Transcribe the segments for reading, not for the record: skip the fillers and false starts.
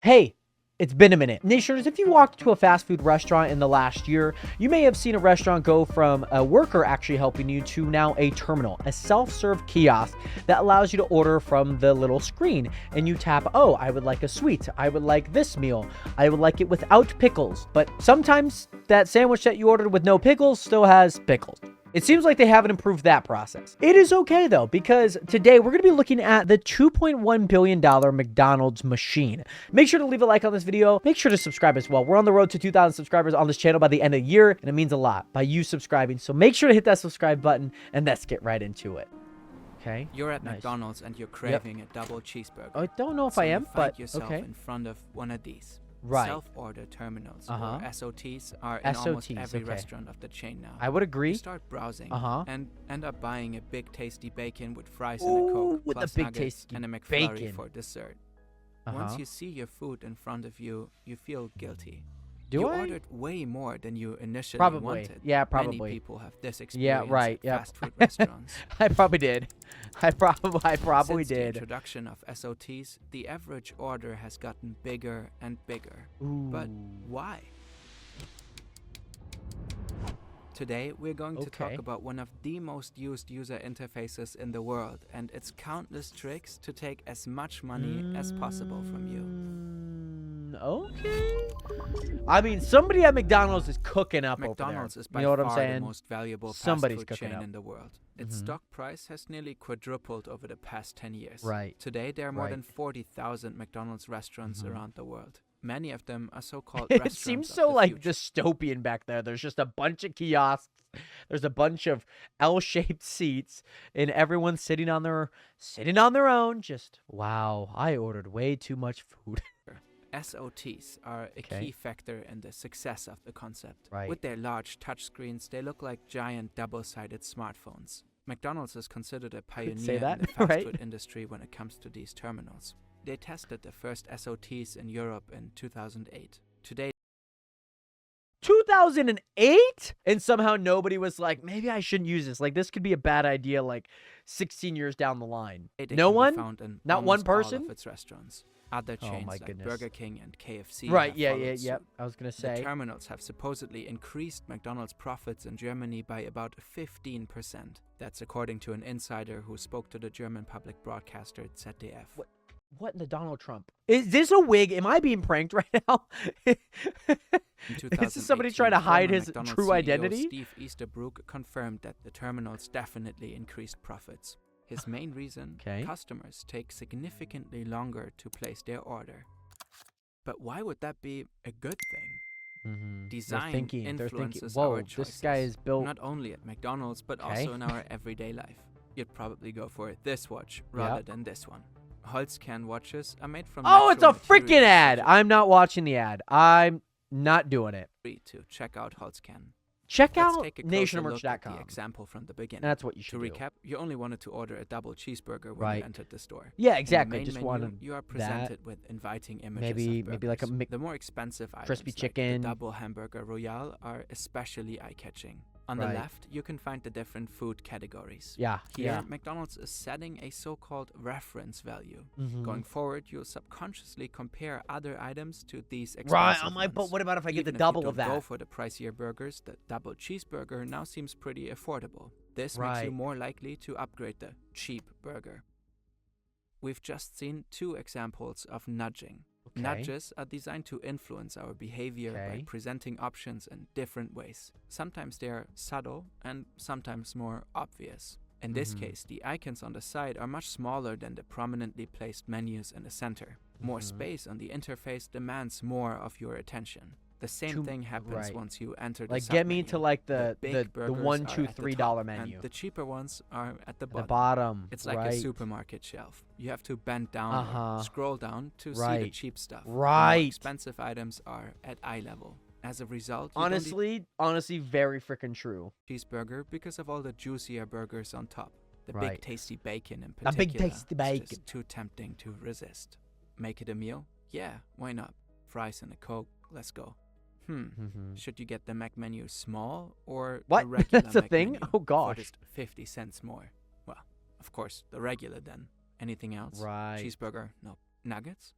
Hey, it's been a minute. Nationers, if you walked to a fast food restaurant in the last year, you may have seen a restaurant go from a worker actually helping you to now a terminal, a self-serve kiosk that allows you to order from the little screen. And you tap, oh, I would like a sweet. I would like this meal. I would like it without pickles. But sometimes that sandwich that you ordered with no pickles still has pickles. It seems like they haven't improved that process. It is okay though, because today we're going to be looking at the $2.1 billion McDonald's machine. Make sure to leave a like on this video. Make sure to subscribe as well. We're on the road to 2,000 subscribers on this channel by the end of the year, and it means a lot by you subscribing. So make sure to hit that subscribe button, and let's get right into it. Okay. You're at McDonald's and you're craving a double cheeseburger. I don't know if I am, but yourself okay. in front of one of these. Right. Self-order terminals, or SOTs, are in almost SOTs, every okay. restaurant of the chain now. I would agree. You start browsing and end up buying a big tasty bacon with fries and Ooh, a Coke, with plus the big nuggets tasty and a McFlurry bacon. for dessert. Once you see your food in front of you, you feel guilty. Do you I? ordered way more than you initially Probably. wanted. Yeah, probably. Many people have this experience Yeah, right. at fast food restaurants. I probably did. I probably Since the did. introduction of SOTs, the average order has gotten bigger and bigger. Ooh. But why? Today, we're going to talk about one of the most used user interfaces in the world and its countless tricks to take as much money as possible from you. Okay. I mean, somebody at McDonald's is cooking up McDonald's over is there. by you know what I'm far saying? the most valuable Somebody's fast food cooking chain up. in the world. Its stock price has nearly quadrupled over the past 10 years. Right. Today, there are more Right. than 40,000 McDonald's restaurants around the world. Many of them are so-called It restaurants seems of so the like future. dystopian back there. There's just a bunch of kiosks. There's a bunch of L-shaped seats, and everyone's sitting on their own. Just wow, I ordered way too much food. SOTs are a key factor in the success of the concept. Right. With their large touchscreens, they look like giant double-sided smartphones. McDonald's is considered a pioneer in the fast food industry when it comes to these terminals. They tested the first SOTs in Europe in 2008. Today, 2008? And somehow nobody was like, maybe I shouldn't use this. Like, this could be a bad idea like 16 years down the line. they No can be one? found in Not one almost all person? of its restaurants. Other chains my like goodness. Burger King and KFC Right, have yeah. followed suit. I was going to The say. terminals have supposedly increased McDonald's profits in Germany by about 15%. That's according to an insider who spoke to the German public broadcaster ZDF. What in the Donald Trump? Is this a wig? Am I being pranked right now? Is this somebody trying to hide his McDonald's true CEO identity? Steve Easterbrook confirmed that the terminals definitely increased profits. His main reason, customers take significantly longer to place their order. But why would that be a good thing? Design influences our choices, this guy is built not only at McDonald's, but also in our everyday life. You'd probably go for this watch rather than this one. Holzkern watches are made from it's a natural freaking materials ad. such I'm not watching the ad. I'm not doing it. as to check out Holzkern. Check Let's out take a closer look at the nationmerch.com. example from the beginning. That's what you To should do. recap, you only wanted to order a double cheeseburger when you entered the store. Yeah, In the exactly. main Just menu, wanted you are presented with inviting images maybe of like a burgers. The more expensive items, crispy like chicken. the double hamburger royale, are especially eye-catching. On the left, you can find the different food categories. Here, McDonald's is setting a so-called reference value. Going forward, you'll subconsciously compare other items to these expensive Right. I'm like, ones. but what about if I get the Even double if you of don't that? go for the pricier burgers, the double cheeseburger now seems pretty affordable. This makes you more likely to upgrade the cheap burger. We've just seen two examples of nudging. Nudges are designed to influence our behavior by presenting options in different ways. Sometimes they are subtle and sometimes more obvious. In this case, the icons on the side are much smaller than the prominently placed menus in the center. More space on the interface demands more of your attention. The same thing happens once you enter the Like, sub get me menu. to like The the big burgers $1, are $2, at the $3 top, menu. and the cheaper ones are at the The bottom. bottom. It's like a supermarket shelf. You have to bend down or scroll down to see the cheap stuff. The more expensive items are at eye level. As a result, you honestly, very freaking true. Cheeseburger because of all the juicier burgers on top. The Right. big tasty bacon in The particular. big tasty bacon. Is just too tempting to resist. Make it a meal? Yeah, why not? Fries and a Coke, let's go. Should you get the Mac menu small or What? the regular That's a Mac thing? menu Oh, for gosh. just 50 cents more? Well, of course, the regular then. Anything else? Right. Cheeseburger? Nope. Nuggets?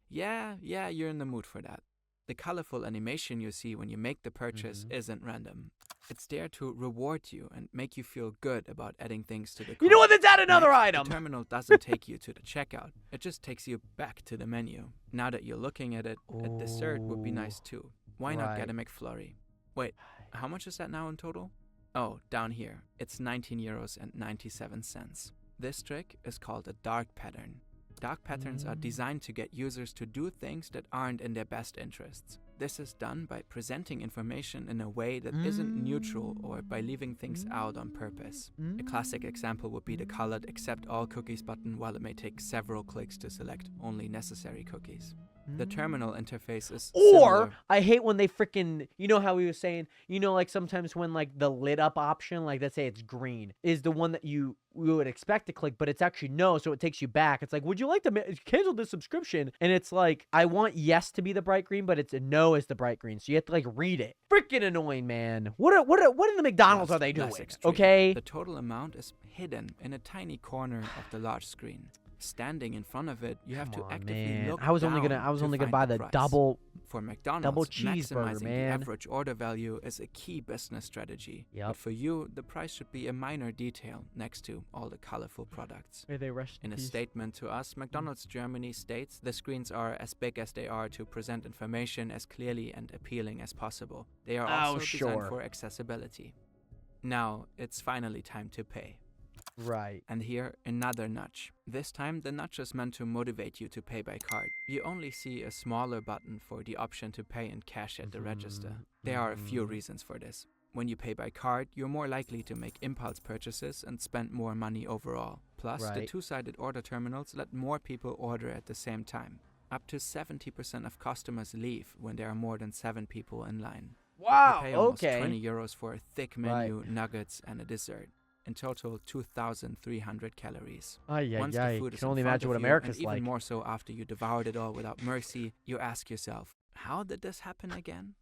Yeah, you're in the mood for that. The colorful animation you see when you make the purchase isn't random. It's there to reward you and make you feel good about adding things to the cart. You know what? Let's add another Next, item. The terminal doesn't take you to the checkout. It just takes you back to the menu. Now that you're looking at it, a dessert would be nice too. Why not get a McFlurry? Wait, how much is that now in total? Oh, down here. It's 19 euros and 97 cents. This trick is called a dark pattern. Dark patterns are designed to get users to do things that aren't in their best interests. This is done by presenting information in a way that isn't neutral or by leaving things out on purpose. A classic example would be the colored accept all cookies button, while it may take several clicks to select only necessary cookies. The terminal interface is similar. I hate when they freaking, you know how he was saying, you know, like sometimes when like the lit up option, like let's say it's green, is the one that you would expect to click, but it's actually no, so it takes you back. It's like, would you like to cancel this subscription? And it's like, I want yes to be the bright green, but it's a no is the bright green. So you have to like read it. Freaking annoying, man. What in the McDonald's are they doing? Okay. The total amount is hidden in a tiny corner of the large screen. Standing in front of it, you have to actively look I was only down gonna buy the price. double For McDonald's, double cheeseburger, maximizing man. the average order value is a key business strategy. Yep. But for you, the price should be a minor detail next to all the colorful products. In a statement to us, McDonald's Germany states the screens are as big as they are to present information as clearly and appealing as possible. They are also designed for accessibility. Now, it's finally time to pay. Right. And here, another nudge. This time, the nudge is meant to motivate you to pay by card. You only see a smaller button for the option to pay in cash at the register. There are a few reasons for this. When you pay by card, you're more likely to make impulse purchases and spend more money overall. Plus, the two-sided order terminals let more people order at the same time. Up to 70% of customers leave when there are more than 7 people in line. Wow, you pay almost 20 euros for a thick menu, nuggets, and a dessert. In total, 2,300 calories. Once the food is can only in front imagine of what you, America's and like. even more so after you devoured it all without mercy, you ask yourself, how did this happen again?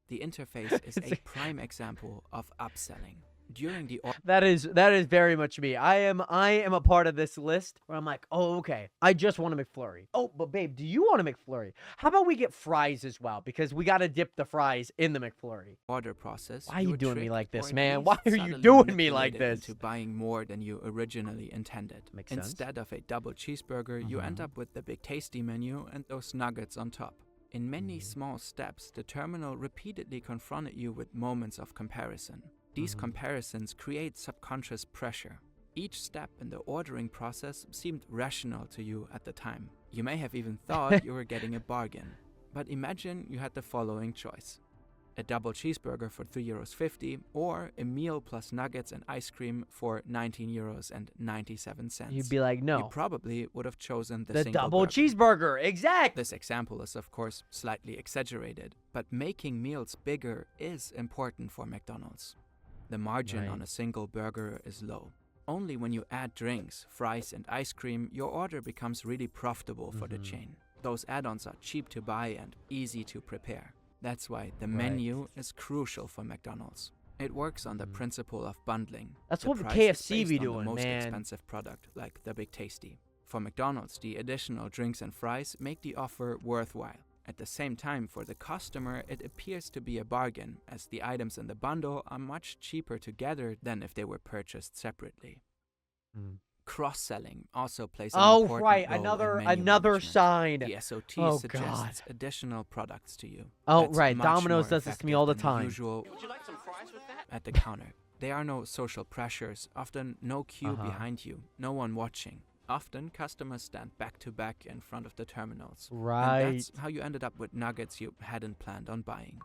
The interface is a prime example of upselling. During the that is very much me. I am a part of this list where I'm like, oh, okay, I just want a McFlurry. Oh, but babe, do you want a McFlurry? How about we get fries as well? Because we got to dip the fries in the McFlurry. Order process. Why are you doing me like this, man? Why are you doing me like this? Into buying more than you originally intended. Makes sense. Instead of a double cheeseburger, you end up with the Big Tasty menu and those nuggets on top. In many small steps, the terminal repeatedly confronted you with moments of comparison. These comparisons create subconscious pressure. Each step in the ordering process seemed rational to you at the time. You may have even thought you were getting a bargain. But imagine you had the following choice. A double cheeseburger for 3.50 euros or a meal plus nuggets and ice cream for 19.97 euros. You'd be like, no. You probably would have chosen the single double burger. cheeseburger. Exactly. This example is, of course, slightly exaggerated, but making meals bigger is important for McDonald's. The margin on a single burger is low. Only when you add drinks, fries, and ice cream, your order becomes really profitable for the chain. Those add-ons are cheap to buy and easy to prepare. That's why the menu is crucial for McDonald's. It works on the principle of bundling. That's the what price KFC is based be on doing, the most man. expensive product, like the Big Tasty. For McDonald's, the additional drinks and fries make the offer worthwhile. At the same time, for the customer, it appears to be a bargain, as the items in the bundle are much cheaper together than if they were purchased separately. Cross-selling also plays an important role in menu another management. sign. The SOT suggests additional products to you. Oh, That's right. much Domino's more does this to me all the effective than time. Usual would you like some fries with that? At the counter. There are no social pressures, often no queue behind you, no one watching. Often, customers stand back to back in front of the terminals. Right. And that's how you ended up with nuggets you hadn't planned on buying.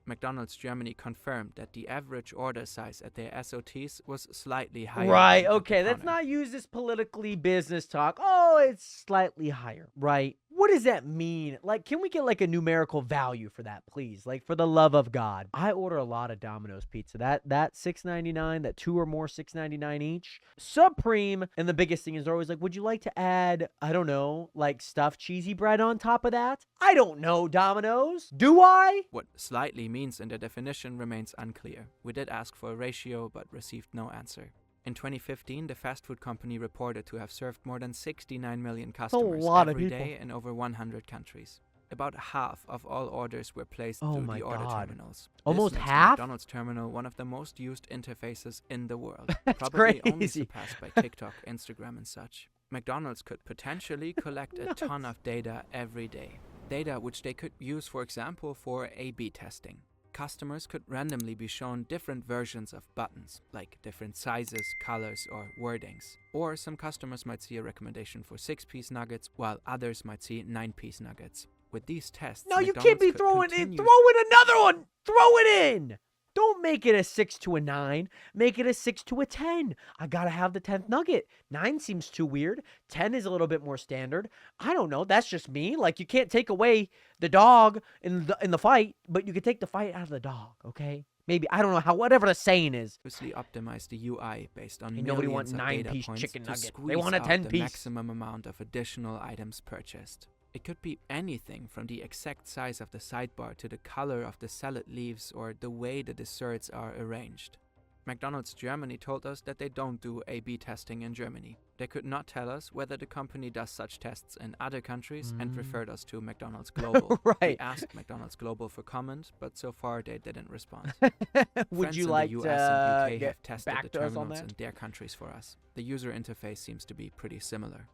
McDonald's Germany confirmed that the average order size at their SOTs was slightly higher. Right, than at the okay, let's counter. not use this politically business talk. Oh, it's slightly higher, right? What does that mean? Like, can we get like a numerical value for that, please? Like, for the love of God. I order a lot of Domino's pizza. That $6.99, that 2 or more $6.99 each. Supreme. And the biggest thing is they're always like, would you like to add, I don't know, like stuffed cheesy bread on top of that? I don't know, Domino's. Do I? What slightly means in the definition remains unclear. We did ask for a ratio, but received no answer. In 2015, the fast food company reported to have served more than 69 million customers every day in over 100 countries. About half of all orders were placed through the order terminals. Almost this makes half? the McDonald's terminal one of the most used interfaces in the world. That's probably crazy. Only surpassed by TikTok, Instagram, and such. McDonald's could potentially collect a ton of data every day. Data which they could use, for example, for A/B testing. Customers could randomly be shown different versions of buttons, like different sizes, colors, or wordings. Or some customers might see a recommendation for 6-piece nuggets, while others might see 9-piece nuggets. With these tests, No, you McDonald's can't be could throwing continue- in. Throw in another one. Throw it in. Don't make it a 6 to a 9. Make it a 6 to a 10. I gotta have the 10th nugget. 9 seems too weird. 10 is a little bit more standard. I don't know. That's just me. Like, you can't take away the dog in the fight, but you can take the fight out of the dog. Okay. Maybe, I don't know how, whatever the saying is. Obviously optimize the UI based on Nobody wants millions of data 9-piece points chicken to nugget. They squeeze want a out 10-piece. the maximum amount of additional items purchased. It could be anything from the exact size of the sidebar to the color of the salad leaves or the way the desserts are arranged. McDonald's Germany told us that they don't do A/B testing in Germany. They could not tell us whether the company does such tests in other countries and referred us to McDonald's Global. Right. We asked McDonald's Global for comment, but so far they didn't respond. Would Friends you in like the US to and UK get have tested back the to us on terminals that? in their countries for us. The user interface seems to be pretty similar.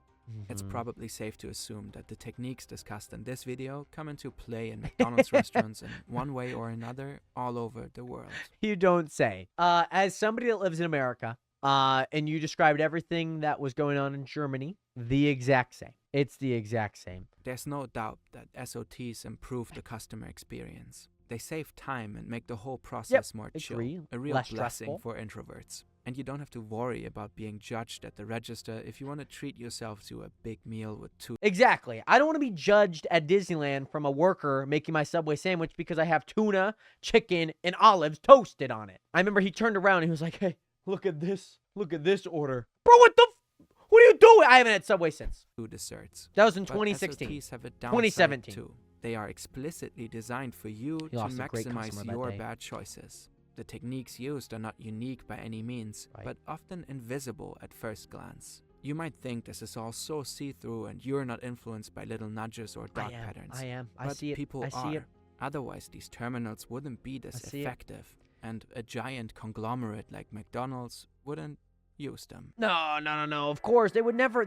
It's Mm-hmm. probably safe to assume that the techniques discussed in this video come into play in McDonald's restaurants in one way or another all over the world. You don't say. As somebody that lives in America, and you described everything that was going on in Germany, the exact same. It's the exact same. There's no doubt that SOTs improve the customer experience. They save time and make the whole process more chill. A real Less blessing stressful. for introverts. And you don't have to worry about being judged at the register if you want to treat yourself to a big meal with 2 Exactly. I don't want to be judged at Disneyland from a worker making my Subway sandwich because I have tuna, chicken, and olives toasted on it. I remember he turned around and he was like, hey, look at this. Look at this order. Bro, what are you doing? I haven't had Subway since. desserts. That was in But 2016. SOTs have a downside 2017. too. They are explicitly designed for you to lost a great maximize customer that your day. bad choices. The techniques used are not unique by any means, Right. but often invisible at first glance. You might think this is all so see-through and you're not influenced by little nudges or dark patterns. I am. I But see it. people I see it. are. Otherwise, these terminals wouldn't be this I see it. effective, and a giant conglomerate like McDonald's wouldn't use them. No. Of course, they would never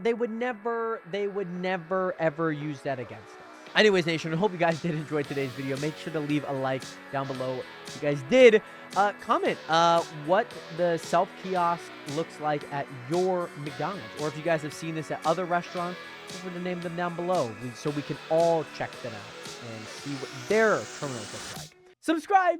ever use that against us. Anyways, Nation, I hope you guys did enjoy today's video. Make sure to leave a like down below if you guys did. Comment what the self-kiosk looks like at your McDonald's. Or if you guys have seen this at other restaurants, feel free to name them down below so we can all check them out and see what their terminals look like. Subscribe!